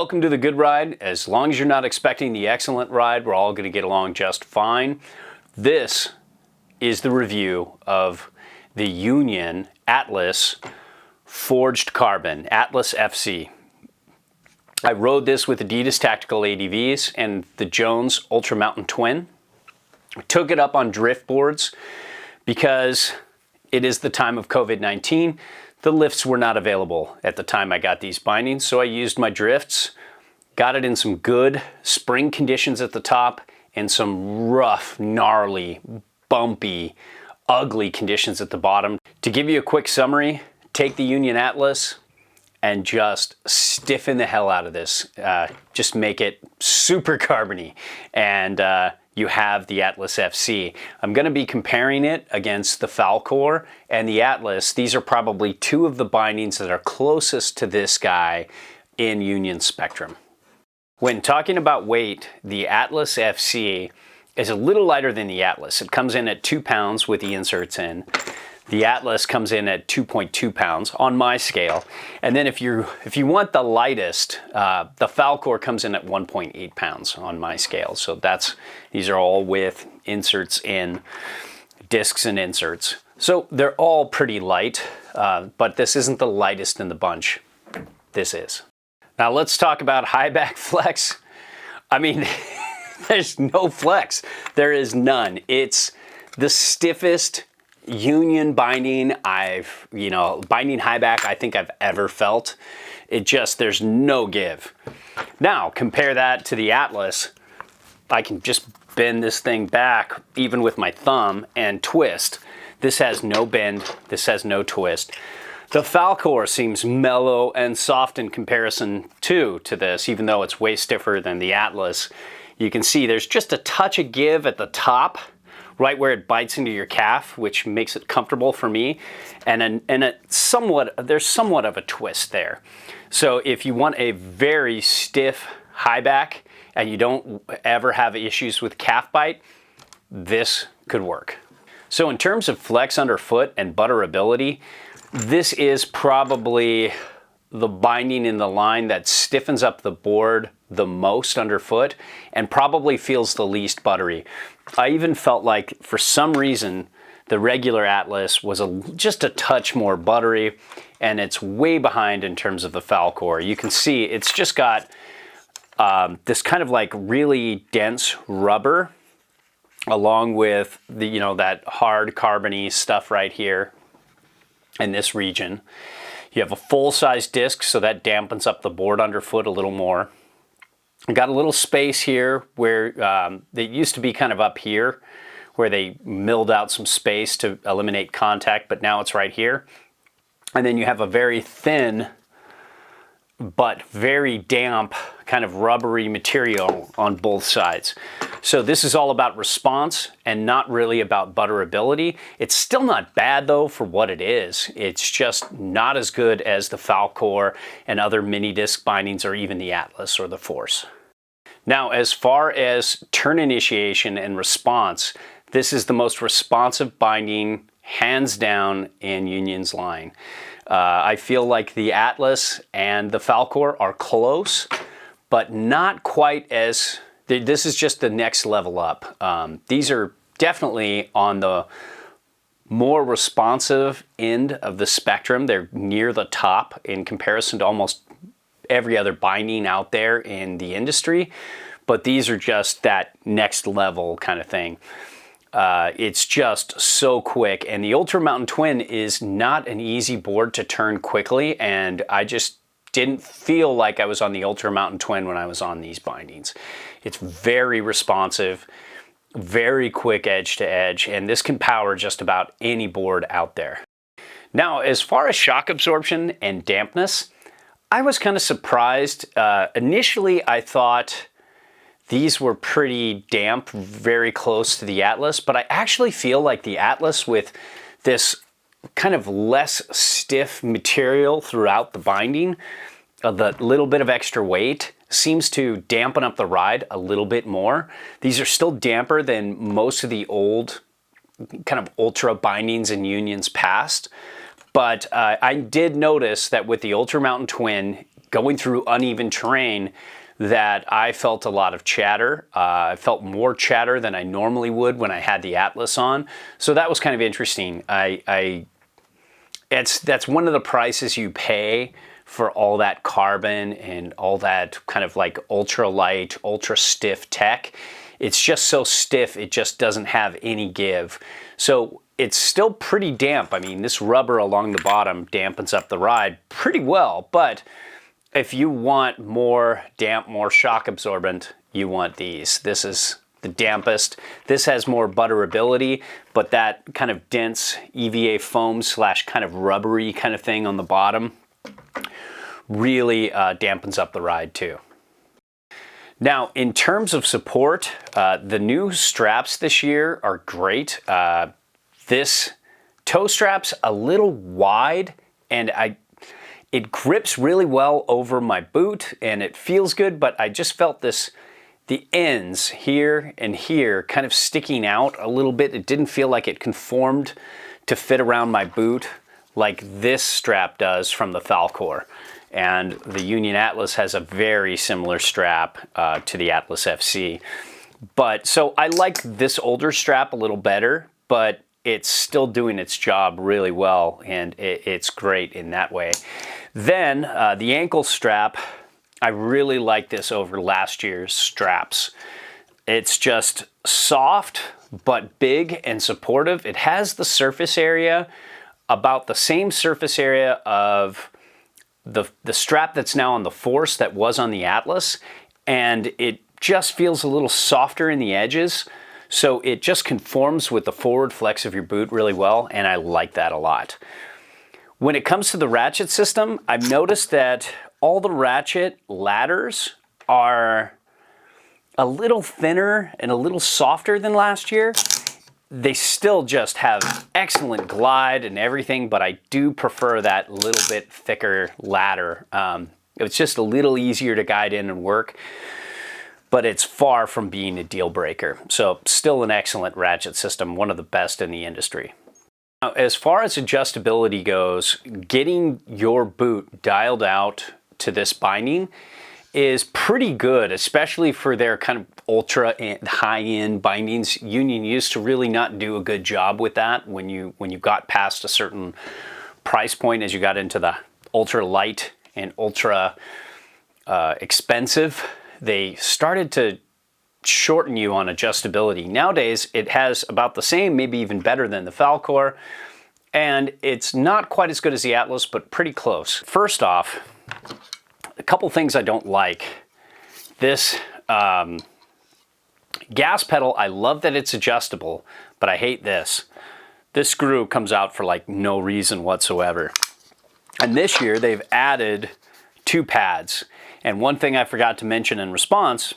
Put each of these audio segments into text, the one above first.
Welcome to the good ride. As long as you're not expecting the excellent ride, we're all going to get along just fine. This is the review of the Union Atlas Forged Carbon, Atlas FC. I rode this with Adidas Tactical ADVs and the Jones Ultra Mountain Twin. I took it up on drift boards because it is the time of COVID-19. The lifts were not available at the time I got these bindings, so I used my drifts, got it in some good spring conditions at the top and some rough, gnarly, bumpy, ugly conditions at the bottom. To give you a quick summary, take the Union Atlas and just stiffen the hell out of this. Just make it super carbony, and you have the Atlas FC. I'm going to be comparing it against the Falcor and the Atlas. These are probably two of the bindings that are closest to this guy in Union spectrum. When talking about weight, the Atlas FC is a little lighter than the Atlas. It comes in at 2 pounds with the inserts in. The Atlas comes in at 2.2 pounds on my scale. And then if you want the lightest, the Falcor comes in at 1.8 pounds on my scale. So these are all with inserts in, discs and inserts. So they're all pretty light, but this isn't the lightest in the bunch. This is. Now let's talk about Highback Flex. I mean, there's no flex. There is none. It's the stiffest Union binding binding Highback I think I've ever felt. There's no give. Now compare that to the Atlas. I can just bend this thing back even with my thumb and twist. This has no bend, this has no twist. The Falcor seems mellow and soft in comparison to this, even though it's way stiffer than the Atlas. You can see there's just a touch of give at the top, right where it bites into your calf, which makes it comfortable for me, and there's somewhat of a twist there. So if you want a very stiff Highback and you don't ever have issues with calf bite, this could work. So in terms of flex underfoot and butterability, this is probably the binding in the line that stiffens up the board the most underfoot and probably feels the least buttery. I even felt like for some reason the regular Atlas was just a touch more buttery, and it's way behind in terms of the Falcor. You can see it's just got this kind of like really dense rubber along with the that hard carbony stuff right here in this region. You have a full-size disc, so that dampens up the board underfoot a little more. Got a little space here where they used to be kind of up here where they milled out some space to eliminate contact, but now it's right here. And then you have a very thin but very damp kind of rubbery material on both sides. So this is all about response and not really about butterability. It's still not bad though for what it is. It's just not as good as the Falcor and other mini disc bindings or even the Atlas or the Force. Now, as far as turn initiation and response, this is the most responsive binding hands down in Union's line. I feel like the Atlas and the Falcor are close, but not quite as, this is just the next level up. These are definitely on the more responsive end of the spectrum. They're near the top in comparison to almost every other binding out there in the industry, but these are just that next level kind of thing. It's just so quick, and the Ultra Mountain Twin is not an easy board to turn quickly, and I just didn't feel like I was on the Ultra Mountain Twin when I was on these bindings. It's very responsive, very quick edge to edge, and this can power just about any board out there. Now, as far as shock absorption and dampness, I was kind of surprised. Initially, I thought these were pretty damp, very close to the Atlas, but I actually feel like the Atlas, with this kind of less stiff material throughout the binding, the little bit of extra weight seems to dampen up the ride a little bit more. These are still damper than most of the old kind of ultra bindings in Union's past, but I did notice that with the Ultra Mountain Twin going through uneven terrain that I felt a lot of chatter. I felt more chatter than I normally would when I had the Atlas on. So that was kind of interesting. That's one of the prices you pay for all that carbon and all that kind of like ultra light, ultra stiff tech. It's just so stiff, it just doesn't have any give. So it's still pretty damp. I mean, this rubber along the bottom dampens up the ride pretty well, but if you want more damp, more shock absorbent, you want these. This is the dampest. This has more butterability, but that kind of dense EVA foam slash kind of rubbery kind of thing on the bottom really dampens up the ride too. Now, in terms of support, the new straps this year are great. This toe strap's a little wide, and it grips really well over my boot, and it feels good, but I just felt the ends here and here kind of sticking out a little bit. It didn't feel like it conformed to fit around my boot like this strap does from the Falcor. And the Union Atlas has a very similar strap to the Atlas FC. But so I like this older strap a little better, but it's still doing its job really well, and it's great in that way. Then the ankle strap, I really like this over last year's straps. It's just soft, but big and supportive. It has the surface area, about the same surface area of the strap that's now on the Force that was on the Atlas, and it just feels a little softer in the edges, so it just conforms with the forward flex of your boot really well, and I like that a lot. When it comes to the ratchet system, I've noticed that all the ratchet ladders are a little thinner and a little softer than last year. They still just have excellent glide and everything, but I do prefer that little bit thicker ladder. It's just a little easier to guide in and work, but it's far from being a deal breaker. So still an excellent ratchet system, one of the best in the industry. Now, as far as adjustability goes, getting your boot dialed out to this binding is pretty good, especially for their kind of ultra and high-end bindings. Union used to really not do a good job with that when you got past a certain price point. As you got into the ultra light and ultra expensive, they started to shorten you on adjustability. Nowadays, it has about the same, maybe even better than the Falcor, and it's not quite as good as the Atlas, but pretty close. First off, a couple things I don't like. This gas pedal, I love that it's adjustable, but I hate this. This screw comes out for like no reason whatsoever. And this year they've added 2 pads. And one thing I forgot to mention in response,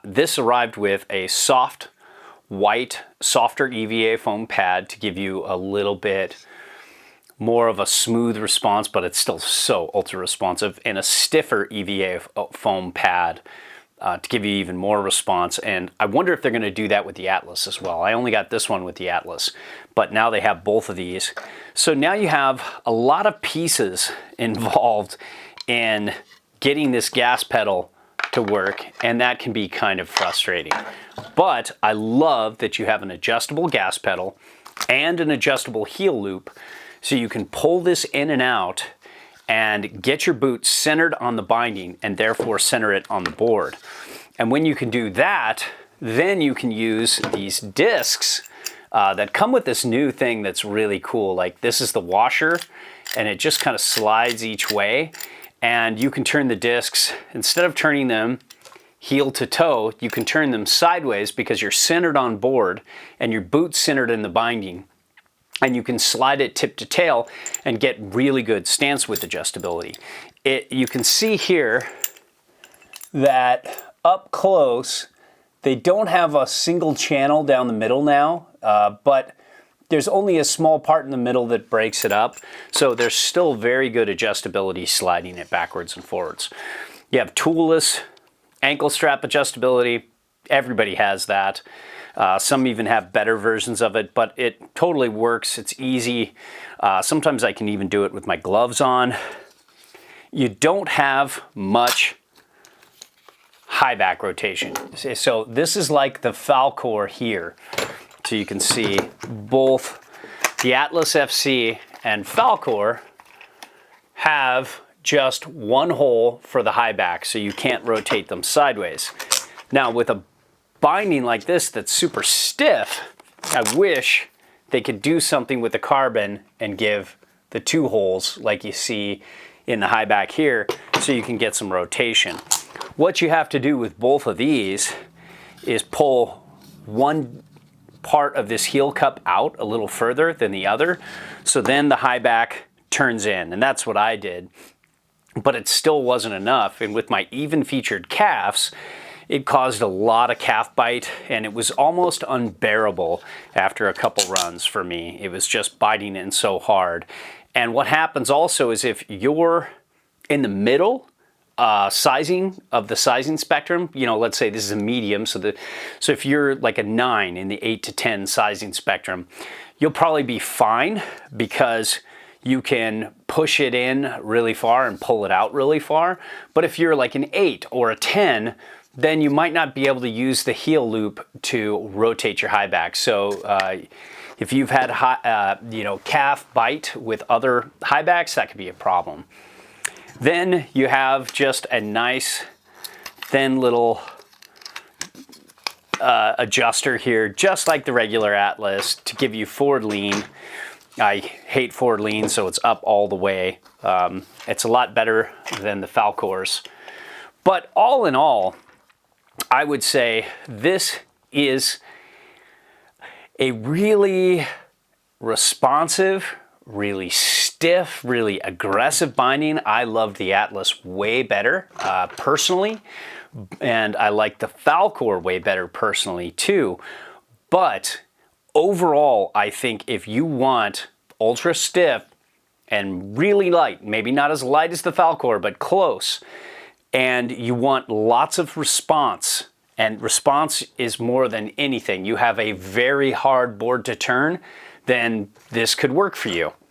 this arrived with a soft, white, softer EVA foam pad to give you a little bit more of a smooth response, but it's still so ultra responsive, and a stiffer EVA foam pad to give you even more response. And I wonder if they're going to do that with the Atlas as well. I only got this one with the Atlas, but now they have both of these. So now you have a lot of pieces involved in getting this gas pedal to work, and that can be kind of frustrating. But I love that you have an adjustable gas pedal and an adjustable heel loop, so you can pull this in and out and get your boot centered on the binding and therefore center it on the board. And when you can do that, then you can use these discs that come with this new thing that's really cool. Like, this is the washer, and it just kind of slides each way, and you can turn the discs, instead of turning them heel to toe, you can turn them sideways because you're centered on board and your boot's centered in the binding. And you can slide it tip to tail and get really good stance width adjustability. You can see here that up close, they don't have a single channel down the middle now, but there's only a small part in the middle that breaks it up. So there's still very good adjustability sliding it backwards and forwards. You have toolless ankle strap adjustability. Everybody has that. Some even have better versions of it, but it totally works. It's easy. Sometimes I can even do it with my gloves on. you don't have much high back rotation. So this is like the Falcor here. So you can see both the Atlas FC and Falcor have just one hole for the high back, so you can't rotate them sideways. Now with a binding like this that's super stiff, I wish they could do something with the carbon and give the two holes like you see in the high back here, so you can get some rotation. What you have to do with both of these is pull one part of this heel cup out a little further than the other, so then the high back turns in, and that's what I did. But it still wasn't enough, and with my even featured calves, it caused a lot of calf bite, and it was almost unbearable after a couple runs for me. It was just biting in so hard. And what happens also is if you're in the middle sizing of the sizing spectrum, you know, let's say this is a medium, so if you're like a 9 in the 8 to 10 sizing spectrum, you'll probably be fine because you can push it in really far and pull it out really far. But if you're like an 8 or a 10, then you might not be able to use the heel loop to rotate your high back. So if you've had calf bite with other high backs, that could be a problem. Then you have just a nice thin little adjuster here, just like the regular Atlas, to give you forward lean. I hate forward lean, so it's up all the way. It's a lot better than the Falcors. But all in all, I would say this is a really responsive, really stiff, really aggressive binding. I loved the Atlas way better personally, and I like the Falcor way better personally too. But overall, I think if you want ultra stiff and really light, maybe not as light as the Falcor, but close, and you want lots of response, and response is more than anything, you have a very hard board to turn, then this could work for you.